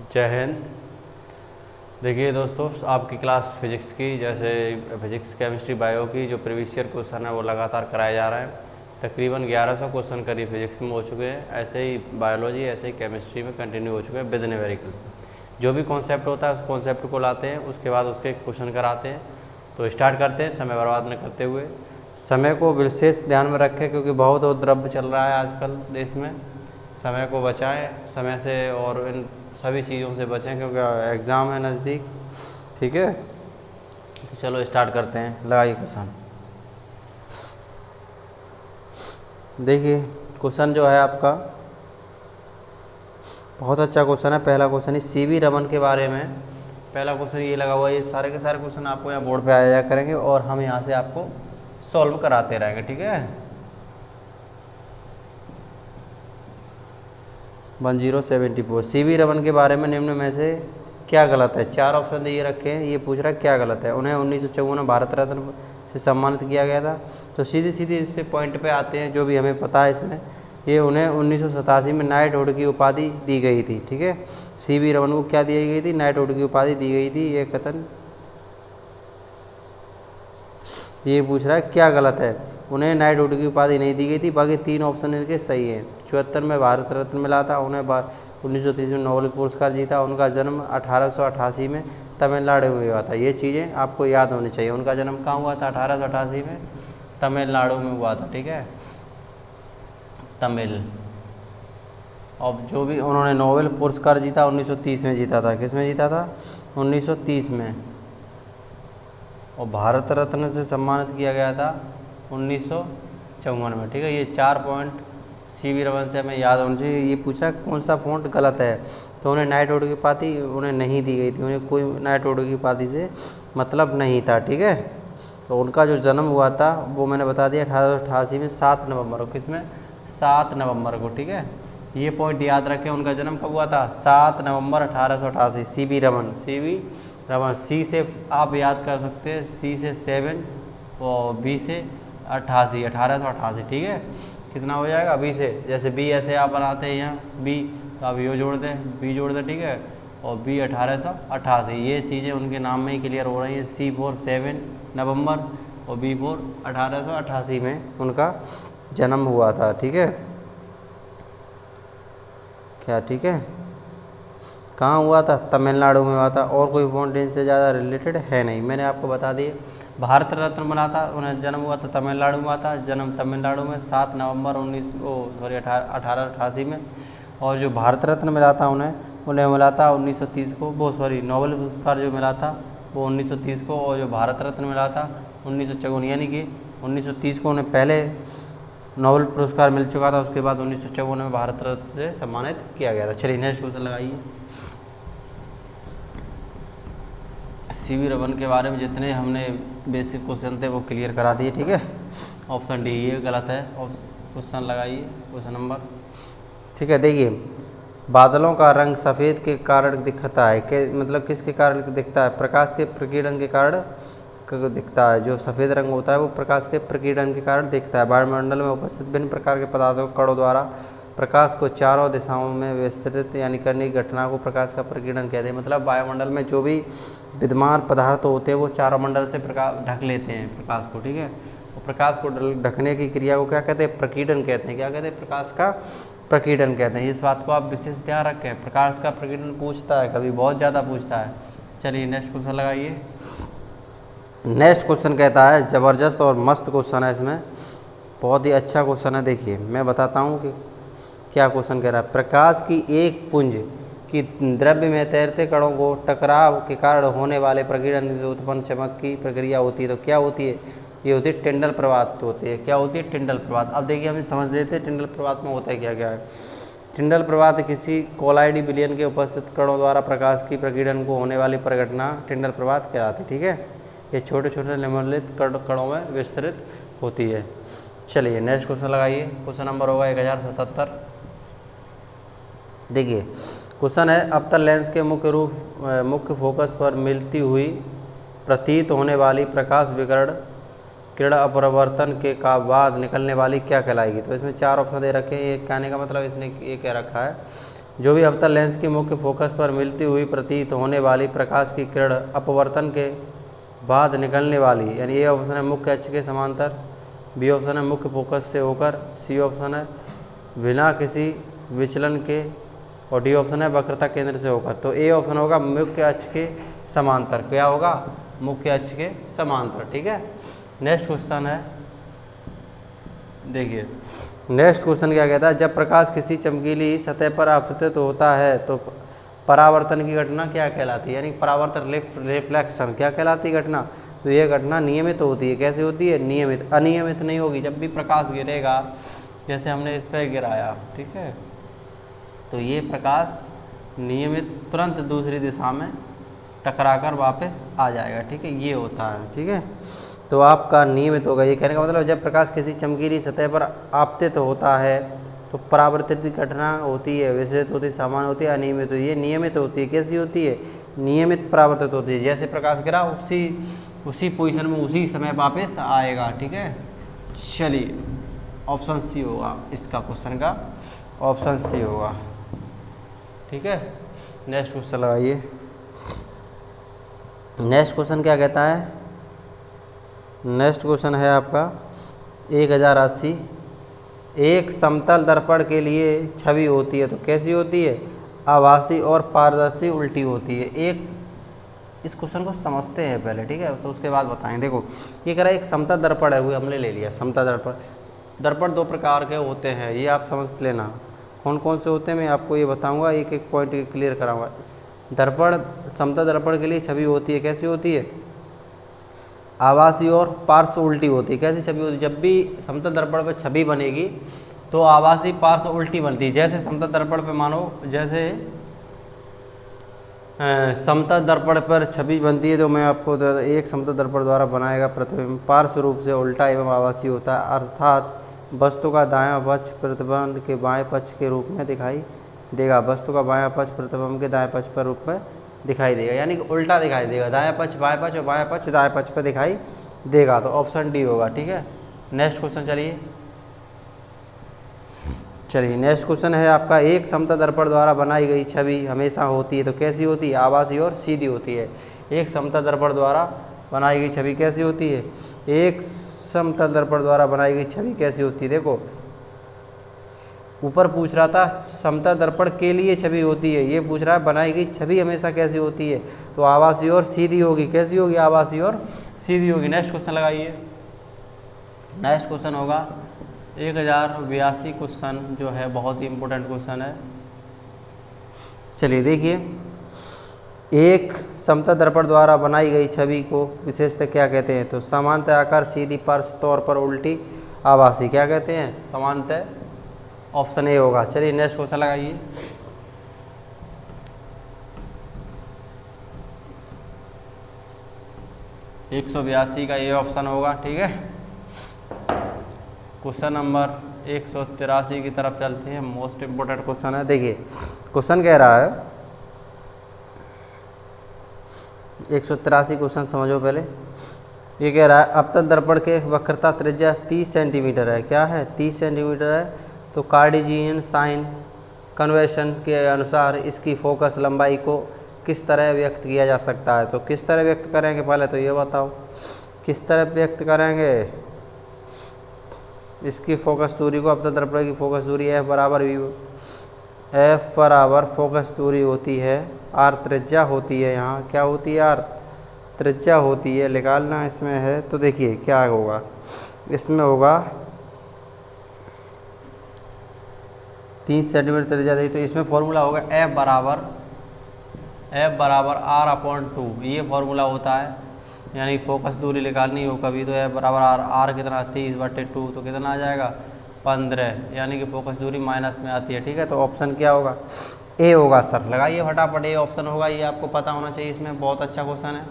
जय हिंद। देखिए दोस्तों, आपकी क्लास फिजिक्स की, जैसे फिजिक्स, केमिस्ट्री, बायो की जो प्रीवियस ईयर क्वेश्चन है वो लगातार कराए जा रहे हैं। तकरीबन 1100 क्वेश्चन करीब फिजिक्स में हो चुके हैं। ऐसे ही बायोलॉजी, ऐसे ही केमिस्ट्री में कंटिन्यू हो चुके हैं विद न्यूमेरिकल्स। जो भी कॉन्सेप्ट होता है उस कॉन्सेप्ट को लाते हैं, उसके बाद उसके क्वेश्चन कराते हैं। तो स्टार्ट करते हैं समय बर्बाद न करते हुए। समय को विशेष ध्यान में रखें क्योंकि बहुत द्रव्य चल रहा है आजकल देश में। समय को बचाएं, समय से और इन सभी चीज़ों से बचें क्योंकि एग्ज़ाम है नज़दीक। ठीक है, तो चलो स्टार्ट करते हैं। लगाइए क्वेश्चन। देखिए क्वेश्चन जो है आपका बहुत अच्छा क्वेश्चन है। पहला क्वेश्चन है सीवी रमन के बारे में। पहला क्वेश्चन ये लगा हुआ है। ये सारे के सारे क्वेश्चन आपको यहाँ बोर्ड पे आ जाया करेंगे और हम यहाँ से आपको सॉल्व कराते रहेंगे। ठीक है, 1074। सीवी रमन के बारे में निम्न में से क्या गलत है? चार ऑप्शन दिए रखे हैं। ये पूछ रहा है क्या गलत है। उन्हें 1954 में भारत रत्न से सम्मानित किया गया था। तो सीधी सीधी इससे पॉइंट पे आते हैं जो भी हमें पता है इसमें। ये उन्हें 1987 में नाइटहुड की उपाधि दी गई थी। ठीक है, सीवी रमन को क्या दी गई थी? नाइटहुड की उपाधि दी गई थी। ये कथन ये पूछ रहा है क्या गलत है। उन्हें नाइटहुड की उपाधि नहीं दी गई थी। बाकी तीन ऑप्शन इनके सही हैं। 74 में भारत रत्न मिला था। उन्हें 1930 में नोबेल पुरस्कार जीता। उनका जन्म 1888 में तमिलनाडु में हुआ था। ये चीज़ें आपको याद होनी चाहिए। उनका जन्म कहाँ हुआ था? 1888 में तमिलनाडु में हुआ था। ठीक है, तमिल। और जो भी उन्होंने नोबेल पुरस्कार जीता 1930 में जीता था। किस में जीता था? 1930 में। और भारत रत्न से सम्मानित किया गया था 1954 में। ठीक है, ये 4 पॉइंट सीवी रमन से हमें याद होना चाहिए। ये पूछा कौन सा फॉन्ट गलत है, तो उन्हें नाइटहुड की उपाधि उन्हें नहीं दी गई थी। उन्हें कोई नाइटहुड की उपाधि से मतलब नहीं था। ठीक है, तो उनका जो जन्म हुआ था वो मैंने बता दिया 1888 में 7 नवंबर को। किसमें? 7 नवंबर को। ठीक है, ये पॉइंट याद रखें। उनका जन्म कब हुआ था? 7 नवंबर 1888। CV Raman, CV Raman. C से आप याद कर सकते हैं, सी से 7 और बी से 88, 1888। ठीक है, कितना हो जाएगा? बी से, जैसे बी ऐसे आप बनाते हैं यहाँ बी, तो आप यो जोड़ दें, बी जोड़ दें। ठीक है, और बी 1888। ये चीज़ें उनके नाम में ही क्लियर हो रही हैं। सी 4 7 नवंबर और बी 4 1888 में उनका जन्म हुआ था। ठीक है, क्या? ठीक है, कहाँ हुआ था? तमिलनाडु में हुआ था। और कोई पॉइंट इनसे ज़्यादा रिलेटेड है नहीं। मैंने आपको बता दिए भारत रत्न बना था, उन्हें जन्म हुआ था तमिलनाडु में हुआ था। जन्म तमिलनाडु में 7 नवंबर 1888 में। और जो भारत रत्न मिला था उन्हें मिला था 1930 को। वो नोबेल पुरस्कार जो मिला था वो 1930 को। और जो भारत रत्न मिला था 1954, यानी कि 1930 को उन्हें पहले नोबेल पुरस्कार मिल चुका था। उसके बाद 1954 में भारत रत्न से सम्मानित किया गया था। चलिए नेक्स्ट क्वेश्चन लगाइए। सीवी रमन के बारे में जितने हमने बेसिक क्वेश्चन थे वो क्लियर करा दिए। ठीक है, ऑप्शन डी ये गलत है। क्वेश्चन लगाइए, क्वेश्चन नंबर। ठीक है, देखिए बादलों का रंग सफ़ेद के कारण दिखता है कि मतलब किसके कारण दिखता है? प्रकाश के प्रकीर्णन के कारण दिखता है। जो सफ़ेद रंग होता है वो प्रकाश के प्रकीर्णन के कारण दिखता है। वायुमंडल में उपस्थित भिन्न प्रकार के पदार्थों कणों द्वारा प्रकाश को चारों दिशाओं में विस्तृत यानी करने की घटना को प्रकाश का प्रकीर्णन कहते हैं। मतलब वायुमंडल में जो भी विद्यमान पदार्थ होते हैं वो चारों मंडल से प्रकाश ढक लेते हैं प्रकाश को। ठीक है, और प्रकाश को ढकने की क्रिया को क्या कहते हैं? प्रकीर्णन कहते हैं। क्या कहते हैं? प्रकाश का प्रकीर्णन कहते हैं। इस बात को आप विशेष ध्यान रखें। प्रकाश का प्रकीर्णन पूछता है, कभी बहुत ज़्यादा पूछता है। चलिए नेक्स्ट क्वेश्चन लगाइए। नेक्स्ट क्वेश्चन कहता है, ज़बरदस्त और मस्त क्वेश्चन है। इसमें बहुत ही अच्छा क्वेश्चन है। देखिए मैं बताता हूँ कि क्या क्वेश्चन कह रहा है। प्रकाश की एक पुंज की द्रव्य में तैरते कणों को टकराव के कारण होने वाले प्रकीर्णन से उत्पन्न चमक की प्रक्रिया होती है। तो क्या होती है? ये होती है टिंडल प्रवात होती है। क्या होती है? टिंडल प्रवात। अब देखिए हम समझ लेते हैं टिंडल प्रवात में होता है क्या क्या है। टिंडल प्रवात किसी कोलाइडी विलयन के उपस्थित कणों द्वारा प्रकाश की प्रकीर्णन को होने वाली परिघटना टिंडल प्रवात कहलाती है। ठीक है, ये छोटे छोटे निम्नलिखित कणों में विस्तृत होती है। चलिए नेक्स्ट क्वेश्चन लगाइए। क्वेश्चन नंबर होगा 1077। देखिए क्वेश्चन है, अवतल लेंस के मुख्य फोकस पर मिलती हुई प्रतीत होने वाली प्रकाश विकिरण किरण अपवर्तन के का बाद निकलने वाली क्या कहलाएगी? तो इसमें 4 ऑप्शन दे रखे हैं। ये कहने का मतलब इसने ये कह रखा है जो भी अवतल लेंस की मुख्य फोकस पर मिलती हुई प्रतीत होने वाली प्रकाश की किरण अपवर्तन के बाद निकलने वाली, यानी ए ऑप्शन है मुख्य अक्ष के समांतर, बी ऑप्शन है मुख्य फोकस से होकर, सी ऑप्शन है बिना किसी विचलन के, और डी ऑप्शन है वक्रता केंद्र से होकर। तो ए ऑप्शन होगा मुख्य अक्ष के समांतर। क्या होगा? मुख्य अक्ष के समांतर। ठीक है। नेक्स्ट क्वेश्चन है, देखिए नेक्स्ट क्वेश्चन क्या कहता है, जब प्रकाश किसी चमकीली सतह पर आपतित होता है तो परावर्तन की घटना क्या कहलाती है, यानी परावर्तन रिफ्लेक्शन क्या कहलाती है घटना। तो ये घटना नियमित होती है। कैसे होती है? नियमित। अनियमित नहीं होगी। जब भी प्रकाश गिरेगा, जैसे हमने इस पर गिराया, ठीक है, तो ये प्रकाश नियमित तुरंत दूसरी दिशा में टकराकर वापस आ जाएगा। ठीक है, ये होता है। ठीक है, तो आपका नियमित होगा। ये कहने का मतलब जब प्रकाश किसी चमकीली सतह पर आपतित होता है तो परावर्तित की घटना होती है, विशेष होती है, सामान्य होती है, अनियमित होती है। ये नियमित होती है। कैसी होती है? नियमित परावर्तित होती है। जैसे प्रकाश गिरा उसी पोजीशन में उसी समय वापस आएगा। ठीक है, चलिए ऑप्शन सी होगा इसका, क्वेश्चन का ऑप्शन सी होगा। ठीक है, नेक्स्ट क्वेश्चन लगाइए। नेक्स्ट क्वेश्चन क्या कहता है? नेक्स्ट क्वेश्चन है आपका 1080। एक समतल दर्पण के लिए छवि होती है तो कैसी होती है? आभासी और पारदर्शी उल्टी होती है। एक इस क्वेश्चन को समझते हैं पहले, ठीक है, तो उसके बाद बताएं। देखो ये कह रहा है एक समतल दर्पण है, वो हमने ले लिया समतल दर्पण। दर्पण दो प्रकार के होते हैं, ये आप समझ लेना। कौन कौन से होते हैं मैं आपको ये बताऊंगा, एक एक पॉइंट क्लियर कराऊंगा। दर्पण, समतल दर्पण के लिए छवि होती है, कैसी होती है? आभासी और पार्श्व उल्टी होती है। कैसी छवि होती है? जब भी समतल दर्पण पर छवि बनेगी तो आभासी पार्श्व उल्टी बनती है। जैसे समतल दर्पण पर मानो, जैसे समतल दर्पण पर छवि बनती है, तो मैं आपको एक समतल दर्पण द्वारा बनाएगा प्रतिबिंब पार्श्व रूप से उल्टा एवं आभासी होता है, अर्थात वस्तु का दायां पक्ष प्रतिबिंब के बाएं पक्ष के रूप में दिखाई देगा। वस्तु का बायां पक्ष प्रतिबिंब के दाएं पक्ष पर रूप में दिखाई देगा, यानी कि उल्टा दिखाई देगा। दायां पक्ष बाएं पक्ष और बायां पक्ष दाएं पक्ष पर दिखाई देगा। तो ऑप्शन डी होगा। ठीक है, नेक्स्ट क्वेश्चन चलिए नेक्स्ट क्वेश्चन है आपका, एक समतल दर्पण द्वारा बनाई गई छवि हमेशा होती है तो कैसी होती है? आभासी और सीधी होती है। एक समतल दर्पण द्वारा बनाई गई छवि कैसी होती है? एक समतल दर्पण द्वारा बनाई गई छवि कैसी होती है? देखो ऊपर पूछ रहा था समतल दर्पण के लिए छवि होती है, ये पूछ रहा है बनाई गई छवि हमेशा कैसी होती है? तो आभासी और सीधी होगी। कैसी होगी? आभासी और सीधी होगी। नेक्स्ट क्वेश्चन लगाइए। नेक्स्ट क्वेश्चन होगा 1082 क्वेश्चन, जो है बहुत ही इंपॉर्टेंट क्वेश्चन है। चलिए देखिए, एक समतल दर्पण द्वारा बनाई गई छवि को विशेषतः क्या कहते हैं? तो समानतः आकार, सीधी, पार्श्व तौर पर उल्टी, आभासी। क्या कहते हैं? समानतः। ऑप्शन ए होगा। चलिए नेक्स्ट क्वेश्चन लगाइए। एक 182 का ये ऑप्शन होगा। ठीक है, क्वेश्चन नंबर 183 की तरफ चलते हैं। मोस्ट इम्पोर्टेंट क्वेश्चन है। देखिए क्वेश्चन कह रहा है, 183 क्वेश्चन समझो पहले। ये कह रहा है अवतल दर्पण के वक्रता त्रिज्या 30 सेंटीमीटर है। क्या है? 30 सेंटीमीटर है। तो कार्टेशियन साइन कन्वेंशन के अनुसार इसकी फोकस लंबाई को किस तरह व्यक्त किया जा सकता है? तो किस तरह व्यक्त करेंगे, पहले तो ये बताओ किस तरह व्यक्त करेंगे इसकी फोकस दूरी को। अवतल दर्पण की फोकस दूरी F बराबर फोकस दूरी होती है, R त्रिज्या होती है। यहाँ क्या होती है? R त्रिज्या होती है। निकालना इसमें है तो देखिए क्या होगा, इसमें होगा 30 सेंटीमीटर त्रिज्या दी, तो इसमें फॉर्मूला होगा F बराबर R/2। ये फॉर्मूला होता है, यानी फोकस दूरी निकालनी हो कभी तो F बराबर R कितना? 30/2, तो कितना आ जाएगा? 15, यानी कि फोकस दूरी माइनस में आती है। ठीक है, तो ऑप्शन क्या होगा? ए होगा सर। लगाइए फटाफट, ए ऑप्शन होगा। ये आपको पता होना चाहिए, इसमें बहुत अच्छा क्वेश्चन है।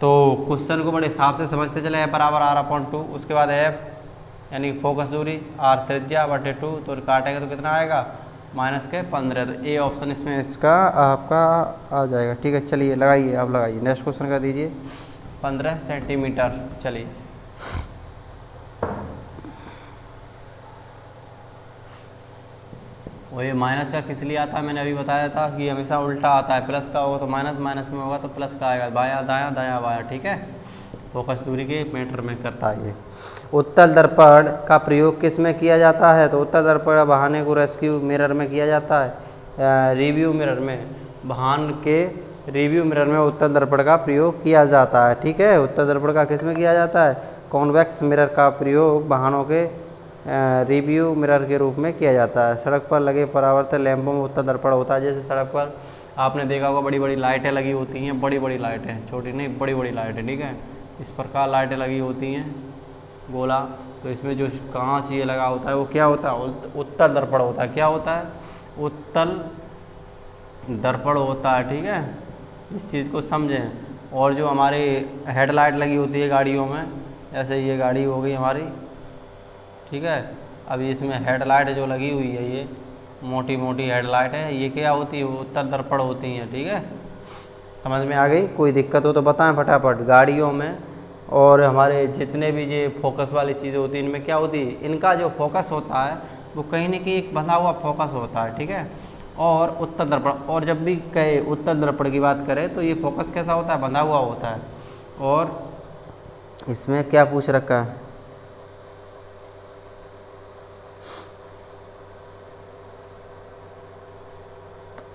तो क्वेश्चन को बड़े हिसाब से समझते चले। F बराबर R/2, उसके बाद F यानी फोकस दूरी R त्रिज्या/2, तो काटेंगे तो कितना आएगा? -15। तो ए ऑप्शन इसमें इसका आपका आ जाएगा। ठीक है, चलिए लगाइए, आप लगाइए। नेक्स्ट क्वेश्चन का दीजिए 15 सेंटीमीटर। चलिए और ये माइनस का किस लिए आता है, मैंने अभी बताया था कि हमेशा उल्टा आता है, प्लस का होगा तो माइनस, माइनस में होगा तो प्लस का आएगा, बायां दायां दायां बायां, ठीक है। फोकस दूरी के मैटर में करता है ये। उत्तल दर्पण का प्रयोग किस में किया जाता है, तो उत्तल दर्पण वाहन को रेस्क्यू मिरर में किया जाता है, रिव्यू मिरर में, वाहन के रिव्यू मिरर में उत्तल दर्पण का प्रयोग किया जाता है, ठीक है। उत्तल दर्पण का किस में किया जाता है, कॉन्वेक्स मिरर का प्रयोग वाहनों के रिव्यू मिरर के रूप में किया जाता है। सड़क पर लगे परावर्तन लैंपों में उत्तल दर्पण होता है। जैसे सड़क पर आपने देखा होगा बड़ी बड़ी लाइटें लगी होती हैं, बड़ी बड़ी लाइटें, छोटी नहीं बड़ी बड़ी लाइटें, ठीक है। इस प्रकार लाइटें लगी होती हैं गोला, तो इसमें जो कांच ये लगा होता है वो क्या होता है, उत्तल दर्पण होता है। क्या होता है, उत्तल दर्पण होता है, ठीक है। इस चीज़ को समझें। और जो हमारी हेडलाइट लगी होती है गाड़ियों में, जैसे ये गाड़ी हो गई हमारी, ठीक है। अभी इसमें हेडलाइट जो लगी हुई है, ये मोटी मोटी हेडलाइट है, ये क्या होती है, उत्तल दर्पण होती हैं, ठीक है। समझ में आ गई, कोई दिक्कत हो तो बताएं फटाफट। गाड़ियों में और हमारे जितने भी ये फोकस वाली चीज़ें होती हैं, इनमें क्या होती है, इनका जो फोकस होता है वो कहीं न कहीं एक बंधा हुआ फोकस होता है, ठीक है। और उत्तल दर्पण, और जब भी कहे उत्तल दर्पण की बात करें तो ये फोकस कैसा होता है, बंधा हुआ होता है। और इसमें क्या पूछ रखा है,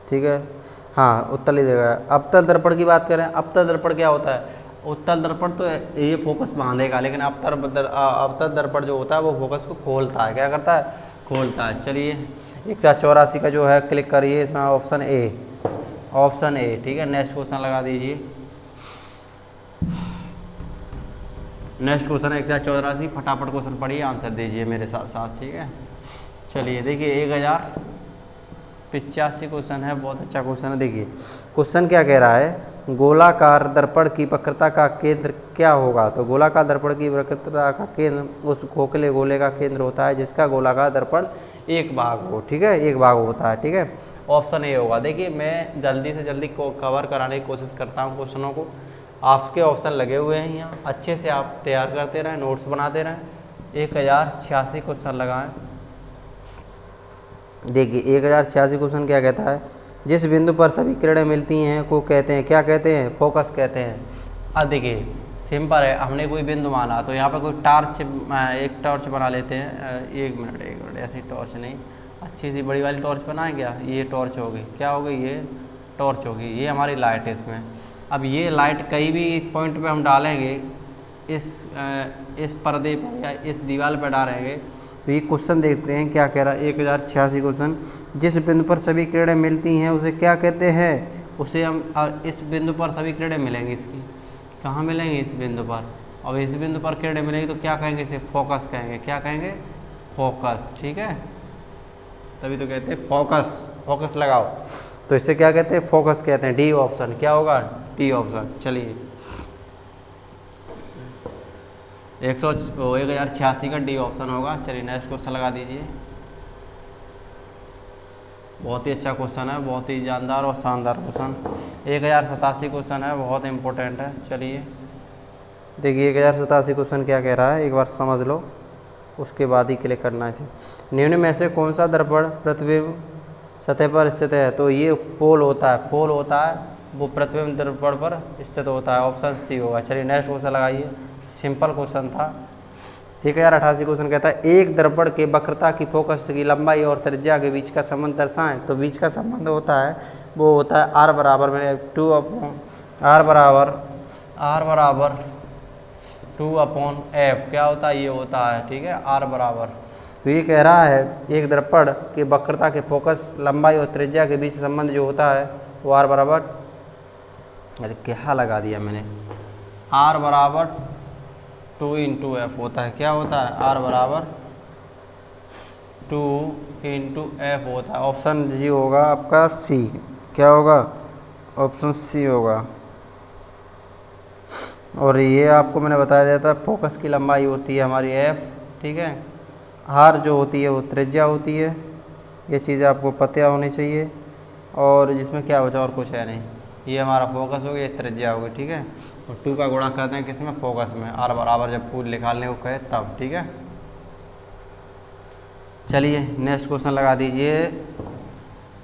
ठीक है, हाँ उत्तल ही देगा। अवतल दर्पण की बात करें, अवतल दर्पण क्या होता है, उत्तल दर्पण तो ये फोकस बांधेगा, लेकिन अवतल दर्पण जो होता है वो फोकस को खोलता है, क्या करता है, खोलता है। चलिए 184 का जो है क्लिक करिए, इसमें ऑप्शन ए, ऑप्शन ए, ठीक है। नेक्स्ट क्वेश्चन लगा दीजिए। नेक्स्ट क्वेश्चन 184, फटाफट क्वेश्चन पढ़िए, आंसर दीजिए मेरे साथ साथ, ठीक है। चलिए देखिए 1085 क्वेश्चन है, बहुत अच्छा क्वेश्चन है। देखिए क्वेश्चन क्या कह रहा है, गोलाकार दर्पण की वक्रता का केंद्र क्या होगा। तो गोलाकार दर्पण की वक्रता का केंद्र उस खोखले गोले का केंद्र होता है जिसका गोलाकार दर्पण एक भाग हो, ठीक है, एक भाग होता है, ठीक है। ऑप्शन ए होगा। देखिए मैं जल्दी से जल्दी को कवर कराने की कोशिश करता हूँ क्वेश्चनों को, आपके ऑप्शन लगे हुए हैं यहाँ, अच्छे से आप तैयार करते रहें, नोट्स बनाते रहें। 1086 क्वेश्चन लगाएं। देखिए 1086 क्वेश्चन क्या कहता है, जिस बिंदु पर सभी किरणें मिलती हैं को कहते हैं, क्या कहते हैं, फोकस कहते हैं। अब देखिए सिंपल है, हमने कोई बिंदु माना तो यहाँ पर कोई टॉर्च, एक टॉर्च बना लेते हैं। एक मिनट, ऐसी टॉर्च नहीं, अच्छी सी बड़ी वाली टॉर्च बनाएं क्या, ये टॉर्च होगी, क्या होगी, ये टॉर्च होगी, ये हमारी लाइट है इसमें। अब ये लाइट कहीं भी एक पॉइंट पे हम डालेंगे, इस पर्दे पर या इस दीवार पर डालेंगे, तो ये क्वेश्चन देखते हैं क्या कह रहा है। 1086 क्वेश्चन, जिस बिंदु पर सभी किरणें मिलती हैं उसे क्या कहते हैं, उसे हम, इस बिंदु पर सभी किरणें मिलेंगी, इसकी कहाँ मिलेंगी, इस बिंदु पर। अब इस बिंदु पर किरणें मिलेंगी तो क्या कहेंगे, इसे फोकस कहेंगे, क्या कहेंगे, फोकस, ठीक है। तभी तो कहते हैं फोकस, फोकस लगाओ, तो इसे क्या कहते हैं, फोकस कहते हैं। डी ऑप्शन क्या होगा, डी ऑप्शन। चलिए 1086 का डी ऑप्शन होगा। चलिए नेक्स्ट क्वेश्चन लगा दीजिए। बहुत ही अच्छा क्वेश्चन है, बहुत ही जानदार और शानदार क्वेश्चन। 1087 क्वेश्चन है, बहुत इंपॉर्टेंट है। चलिए देखिए 1087 क्वेश्चन क्या कह रहा है, एक बार समझ लो, उसके बाद ही क्लिक करना है इसे। निम्न में से कौन सा दर्पण प्रतिबिंब सतह पर स्थित है, तो ये पोल होता है, पोल होता है, वो प्रतिबिंब दर्पण पर स्थित होता है, ऑप्शन सी होगा। चलिए नेक्स्ट क्वेश्चन लगाइए, सिंपल क्वेश्चन था। 1088 क्वेश्चन कहता है, एक दर्पण के वक्रता की फोकस की लंबाई और त्रिज्या के बीच का संबंध दर्शाएं। तो बीच का संबंध होता है वो होता है आर बराबर में 2/f, क्या होता है, ये होता है, ठीक है, आर बराबर। तो ये कह रहा है एक दर्पण के वक्रता के फोकस लंबाई और त्रिज्या के बीच संबंध जो होता है वो आर बराबर, अरे क्या लगा दिया मैंने, आर बराबर 2/f होता है। क्या होता है, आर बराबर 2/f होता है। ऑप्शन जी होगा आपका सी, क्या होगा, ऑप्शन सी होगा। और ये आपको मैंने बताया दिया था, फोकस की लंबाई होती है हमारी f, ठीक है, आर जो होती है वो त्रिज्या होती है, ये चीज़ें आपको पता होनी चाहिए। और जिसमें क्या बचा, और कुछ है नहीं, ये हमारा फोकस हो गया, ये त्रिज्या होगी, ठीक है। और 2 का गुणा करते हैं किसमें, फोकस में, आर बराबर जब पूल निकालने को कहे तब, ठीक है। चलिए नेक्स्ट क्वेश्चन लगा दीजिए।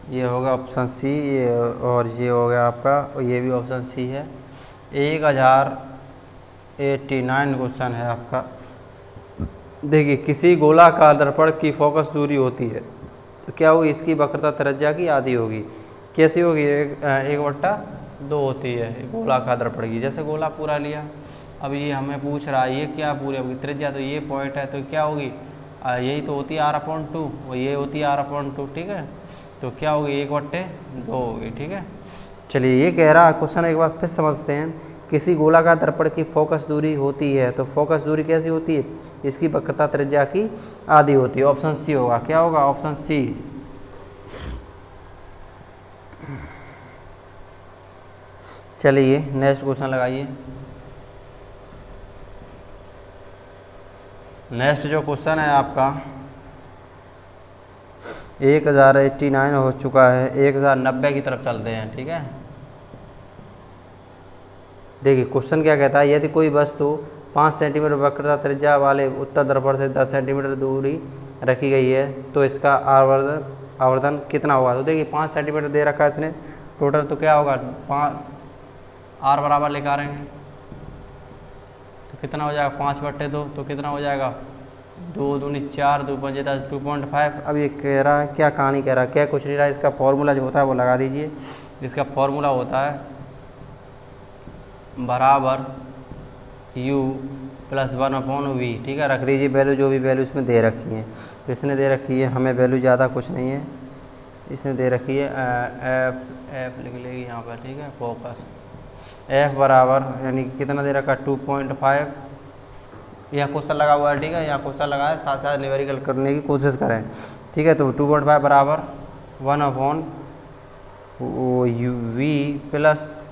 ये होगा ऑप्शन सी, और ये हो गया आपका, और ये भी ऑप्शन सी है। 1089 क्वेश्चन है आपका। देखिए, किसी गोलाकार दर्पण की फोकस दूरी होती है तो क्या होगी, इसकी वक्रता त्रिज्या की आधी होगी। कैसी होगी, 1/2 होती है गोलाकार दर्पण की। जैसे गोला पूरा लिया, अब ये हमें पूछ रहा है ये क्या पूरी होगी त्रिज्या, तो ये पॉइंट है तो क्या होगी, यही तो होती है r/2, और ये होती है r/2, ठीक है। तो क्या होगी, 1/2 होगी, ठीक है। चलिए, ये कह रहा क्वेश्चन एक बार फिर समझते हैं। किसी गोलाकार दर्पण की फोकस दूरी होती है तो फोकस दूरी कैसी होती है, इसकी वक्रता त्रिज्या की आधी होती है। ऑप्शन सी होगा, क्या होगा, ऑप्शन सी। चलिए नेक्स्ट क्वेश्चन लगाइए। नेक्स्ट जो क्वेश्चन है आपका 1089 हो चुका है, 1090 की तरफ चलते हैं, ठीक है। देखिए क्वेश्चन क्या कहता है, यदि कोई वस्तु 5 सेंटीमीटर वक्रता त्रिज्या वाले उत्तल दर्पण से 10 सेंटीमीटर दूरी रखी गई है तो इसका आवर्धन कितना होगा। तो देखिए 5 सेंटीमीटर दे रखा है इसने टोटल, तो क्या होगा, 5 r बराबर लेकर आ रहे हैं तो कितना हो जाएगा, 5/2, तो कितना हो जाएगा, 2 दूनी 4, 2 पंजे 10, 2.5। अब ये कह रहा है, क्या कहानी कह रहा है, क्या कुछ नहीं रहा, इसका फॉर्मूला जो होता है वो लगा दीजिए। इसका फॉर्मूला होता है बराबर u + 1/v, ठीक है। रख दीजिए वैल्यू, जो भी वैल्यू इसमें दे रखी है। तो इसने दे रखी है हमें वैल्यू, ज़्यादा कुछ नहीं है, इसने दे रखी है एफ लिख लेगी यहाँ पर, ठीक है। फोकस f बराबर यानी कि कितना दे रखा है, 2.5। यहाँ क्वेश्चन लगा हुआ है, ठीक है, यहाँ क्वेश्चन लगा है, साथ साथ न्यूमेरिकल करने की कोशिश करें, ठीक है। तो 2.5 बराबर 1/v प्लस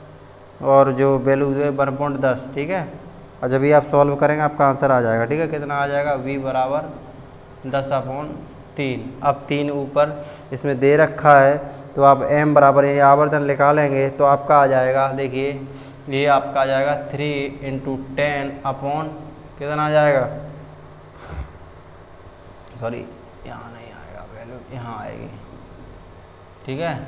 और जो वैल्यू है 1.10, ठीक है। और जब ये आप सॉल्व करेंगे आपका आंसर आ जाएगा, ठीक है। कितना आ जाएगा, v बराबर 10/3। अब 3 ऊपर इसमें दे रखा है तो आप m बराबर ये आवर्धन निकालेंगे तो आपका आ जाएगा, देखिए ये आपका आ जाएगा 3 × 10 कितना आ जाएगा, सॉरी यहाँ नहीं आएगा वैल्यू, यहाँ आएगी, ठीक है।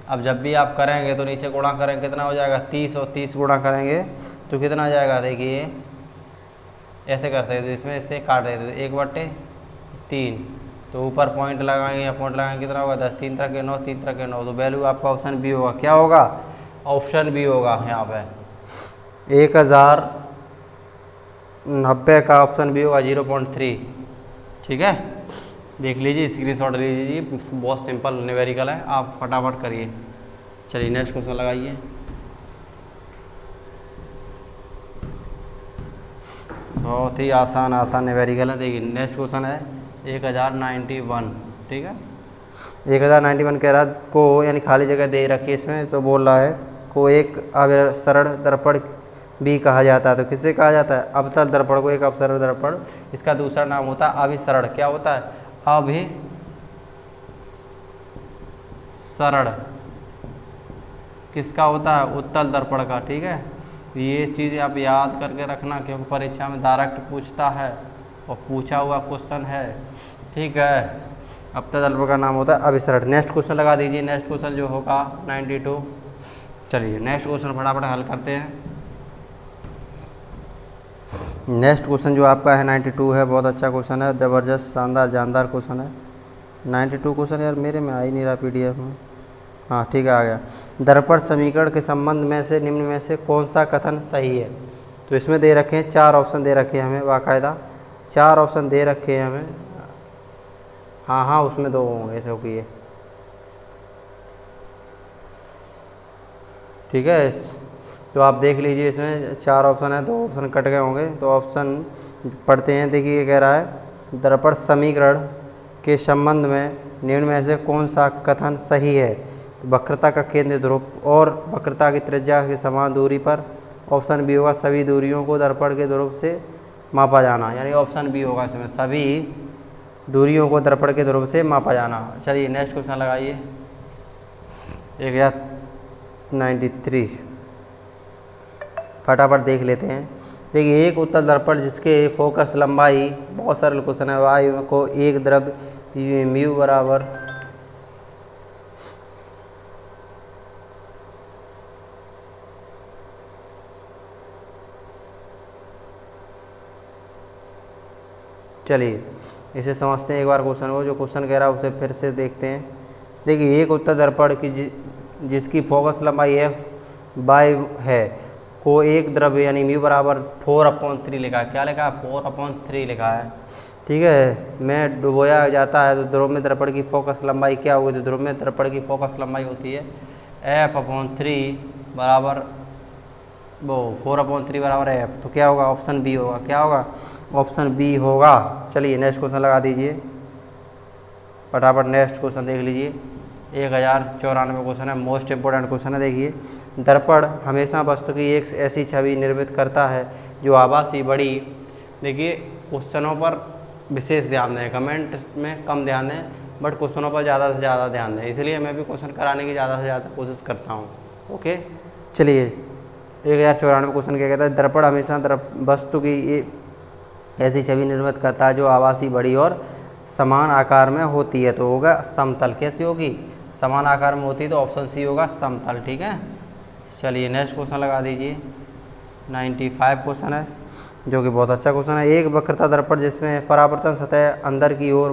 अब जब भी आप करेंगे तो नीचे गुणा करेंगे, कितना हो जाएगा, 30 और 30 गुणा करेंगे तो कितना आ जाएगा, देखिए ऐसे कर सकते, इसमें इससे काट देते 1/3, तो ऊपर पॉइंट लगाएंगे या पॉइंट लगाएंगे, कितना होगा, 10, 3 × 9, 3 × 9, तो वैल्यू आपका ऑप्शन बी होगा। क्या होगा, ऑप्शन बी होगा यहाँ पे 1090 का ऑप्शन बी होगा 0.3, ठीक है। देख लीजिए, स्क्रीनशॉट ले लीजिए, बहुत सिंपल न्यूमेरिकल है, आप फटाफट करिए। चलिए नेक्स्ट क्वेश्चन लगाइए। बहुत ही आसान न्यूमेरिकल है। देखिए नेक्स्ट क्वेश्चन है 1091, ठीक है। 1091 कह रहा को, यानी खाली जगह दे रखी है इसमें, तो बोल रहा है को एक अभिसरण दर्पण भी कहा जाता है। तो किससे कहा जाता है, अवतल दर्पण को एक अभिसरण दर्पण, इसका दूसरा नाम होता है अभिसरण। क्या होता है, अभिसरण किसका होता है, उत्तल दर्पण का, ठीक है। ये चीज़ आप याद करके रखना क्योंकि परीक्षा में डायरेक्ट पूछता है और पूछा हुआ क्वेश्चन है, ठीक है। अवतल दर्पण का नाम होता है अभिसरण। नेक्स्ट क्वेश्चन लगा दीजिए। नेक्स्ट क्वेश्चन जो होगा 92। चलिए नेक्स्ट क्वेश्चन फटाफट हल करते हैं। नेक्स्ट क्वेश्चन जो आपका है 92 है, बहुत अच्छा क्वेश्चन है, ज़बरदस्त शानदार जानदार क्वेश्चन है। 92 क्वेश्चन यार मेरे में आ ही नहीं रहा PDF में, हाँ ठीक है आ गया। दर्पण समीकरण के संबंध में से निम्न में से कौन सा कथन सही है। तो इसमें दे रखे हैं 4 ऑप्शन दे रखे हैं हमें, बाकायदा 4 ऑप्शन दे रखे हैं हमें, हाँ उसमें 2 होंगे, रुकिए, ठीक है। तो आप देख लीजिए, इसमें 4 ऑप्शन है, 2 ऑप्शन कट गए होंगे, तो ऑप्शन पढ़ते हैं। देखिए कह रहा है दर्पण समीकरण के संबंध में निम्न में से कौन सा कथन सही है। तो वक्रता का केंद्र ध्रुव और वक्रता की त्रिज्या की समान दूरी पर, ऑप्शन बी होगा सभी दूरियों को दर्पण के ध्रुव से मापा जाना, यानी ऑप्शन बी होगा इसमें, सभी दूरियों को दर्पण के ध्रुव से मापा जाना। चलिए नेक्स्ट क्वेश्चन लगाइए। 1093 फटाफट देख लेते हैं। देखिए एक उत्तल दर्पण जिसके फोकस लंबाई, बहुत सरल क्वेश्चन है, वायु को एक द्रव ये म्यू बराबर चलिए इसे समझते हैं एक बार क्वेश्चन को। जो क्वेश्चन कह रहा है उसे फिर से देखते हैं। देखिए एक उत्तल दर्पण की जिसकी फोकस लंबाई एफ बाई है को एक द्रव्य यानी म्यू बराबर 4/3 लिखा है। क्या लिखा है? 4/3 लिखा है। ठीक है, में डुबोया जाता है तो ध्रुव दर्पण की फोकस लंबाई क्या होगी? तो ध्रुव दर्पण की फोकस लंबाई होती है F/3 बराबर वो 4/3 बराबर एफ। तो क्या होगा? ऑप्शन बी होगा। क्या होगा? ऑप्शन बी होगा। चलिए नेक्स्ट क्वेश्चन लगा दीजिए फटाफट। नेक्स्ट क्वेश्चन देख लीजिए 1094 क्वेश्चन है, मोस्ट इंपोर्टेंट क्वेश्चन है। देखिए, दर्पण हमेशा वस्तु की एक ऐसी छवि निर्मित करता है जो आभासी बड़ी। देखिए क्वेश्चनों पर विशेष ध्यान दें, कमेंट में कम ध्यान दें बट क्वेश्चनों पर ज़्यादा से ज़्यादा ध्यान दें, इसलिए मैं भी क्वेश्चन कराने की ज़्यादा से ज़्यादा कोशिश करता हूँ। ओके चलिए 1094 क्वेश्चन क्या कहता है? दर्पण हमेशा वस्तु की ऐसी छवि निर्मित करता है जो आभासी बड़ी और समान आकार में होती है। तो होगा समतल। कैसी होगी? समान आकार में होती है, तो ऑप्शन सी होगा समतल। ठीक है, चलिए नेक्स्ट क्वेश्चन लगा दीजिए 95 क्वेश्चन है जो कि बहुत अच्छा क्वेश्चन है। एक वक्रता दर्पण जिसमें परावर्तन सतह अंदर की ओर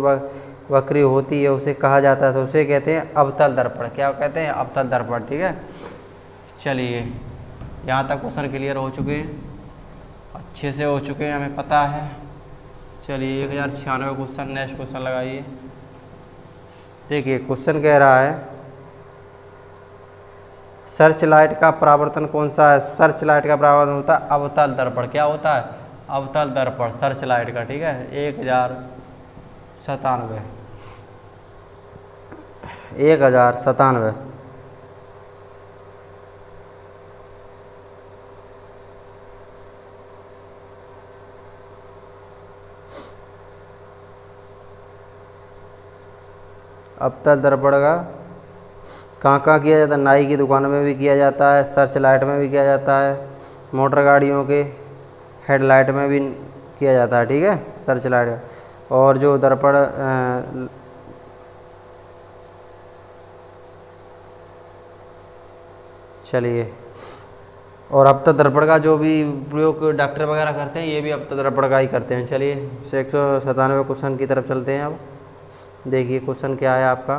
वक्री होती है उसे कहा जाता है, तो उसे कहते हैं अवतल दर्पण। क्या कहते हैं? अवतल दर्पण। ठीक है, चलिए यहाँ तक क्वेश्चन क्लियर हो चुके हैं, अच्छे से हो चुके हैं, हमें पता है। चलिए 1096 क्वेश्चन, नेक्स्ट क्वेश्चन लगाइए। देखिए क्वेश्चन कह रहा है सर्च लाइट का परावर्तन कौन सा है? सर्च लाइट का परावर्तन होता है अवतल दर्पण। क्या होता है? अवतल दर्पण सर्च लाइट का। ठीक है, 1097 1097। अवतल दर्पण का कहाँ किया जाता है? नाई की दुकान में भी किया जाता है, सर्च लाइट में भी किया जाता है, मोटर गाड़ियों के हेडलाइट में भी किया जाता है। ठीक है, सर्च लाइट। और जो दर्पण चलिए, और अवतल दर्पण का जो भी प्रयोग डॉक्टर वगैरह करते हैं ये भी अवतल दर्पण का ही करते हैं। चलिए 197 क्वेश्चन की तरफ चलते हैं। अब देखिए क्वेश्चन क्या है आपका।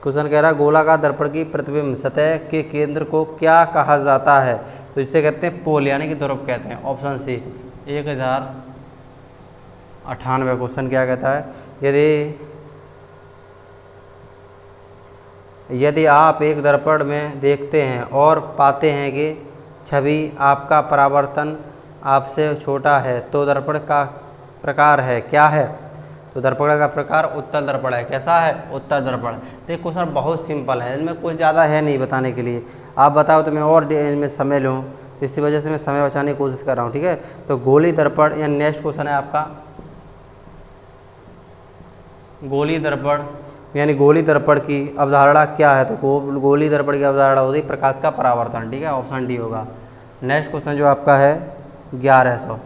क्वेश्चन कह रहा है गोलाकार दर्पण की प्रतिबिंब सतह के केंद्र को क्या कहा जाता है? तो इसे कहते हैं पोल यानी कि ध्रुव कहते हैं। ऑप्शन सी 1098 क्वेश्चन क्या कहता है? यदि आप एक दर्पण में देखते हैं और पाते हैं कि छवि आपका परावर्तन आपसे छोटा है तो दर्पण का प्रकार है क्या है? तो दर्पण का प्रकार उत्तल दर्पण है। कैसा है? उत्तल दर्पण। तो ये क्वेश्चन बहुत सिंपल है, इनमें कुछ ज़्यादा है नहीं बताने के लिए। आप बताओ तो मैं और इनमें समय लूँ, इसी वजह से मैं समय बचाने की कोशिश कर रहा हूँ। ठीक है, तो गोली दर्पण या नेक्स्ट क्वेश्चन है आपका गोली दर्पण यानी गोली दर्पण की अवधारणा क्या है? तो गोली दर्पण की अवधारणा होती है प्रकाश का परावर्तन। ठीक है, ऑप्शन डी होगा। नेक्स्ट क्वेश्चन जो आपका है 1100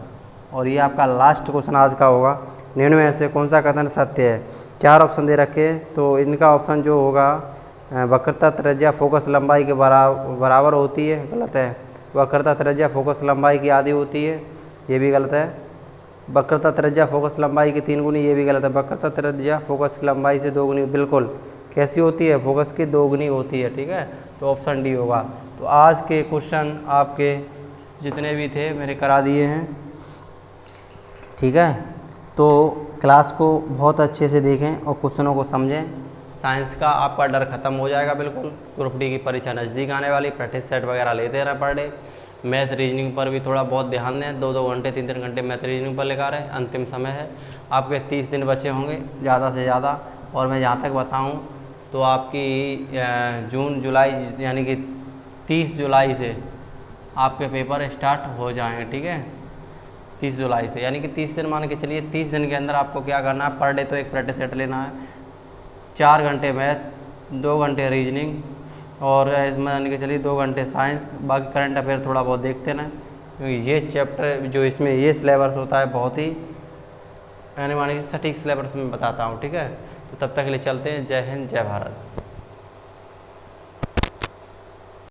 और ये आपका लास्ट क्वेश्चन आज का होगा। निम्न में से कौन सा कथन सत्य है? 4 ऑप्शन दे रखे, तो इनका ऑप्शन जो होगा वक्रता त्रिज्या फोकस लंबाई के बराबर होती है, गलत है। वक्रता त्रिज्या फोकस लंबाई की आधी होती है, ये भी गलत है। वक्रता त्रिज्या फोकस लंबाई की 3 गुनी, ये भी गलत है। वक्रता त्रिज्या फोकस की लंबाई से 2 गुनी, बिल्कुल। कैसी होती है? फोकस की 2 गुनी होती है। ठीक है, तो ऑप्शन डी होगा। तो आज के क्वेश्चन आपके जितने भी थे मेरे करा दिए हैं। ठीक है, तो क्लास को बहुत अच्छे से देखें और क्वेश्चनों को समझें। साइंस का आपका डर खत्म हो जाएगा बिल्कुल। ग्रुप डी की परीक्षा नज़दीक आने वाली, प्रैक्टिस सेट वगैरह लेते रहना पर डे। मैथ रीजनिंग पर भी थोड़ा बहुत ध्यान दें, 2-2 घंटे 3-3 घंटे मैथ रीजनिंग पर लगा रहे। अंतिम समय है, आपके 30 दिन बचे होंगे ज़्यादा से ज़्यादा। और मैं जहाँ तक बताऊँ तो आपकी जून जुलाई यानी कि 30 जुलाई से आपके पेपर स्टार्ट हो जाएंगे। ठीक है, 30 जुलाई से, यानी कि 30 दिन मान के चलिए। 30 दिन के अंदर आपको क्या करना है? पर डे तो एक प्रैक्टिस सेट लेना है, 4 घंटे मैथ, 2 घंटे रीजनिंग और इसमें मान के चलिए 2 घंटे साइंस। बाकी करंट अफेयर थोड़ा बहुत देखते रहें, क्योंकि ये चैप्टर जो इसमें ये सिलेबस होता है बहुत ही यानी मानिए सटीक सिलेबस में बताता हूँ, ठीक है। तो तब तक के लिए चलते हैं। जय हिंद, जय भारत।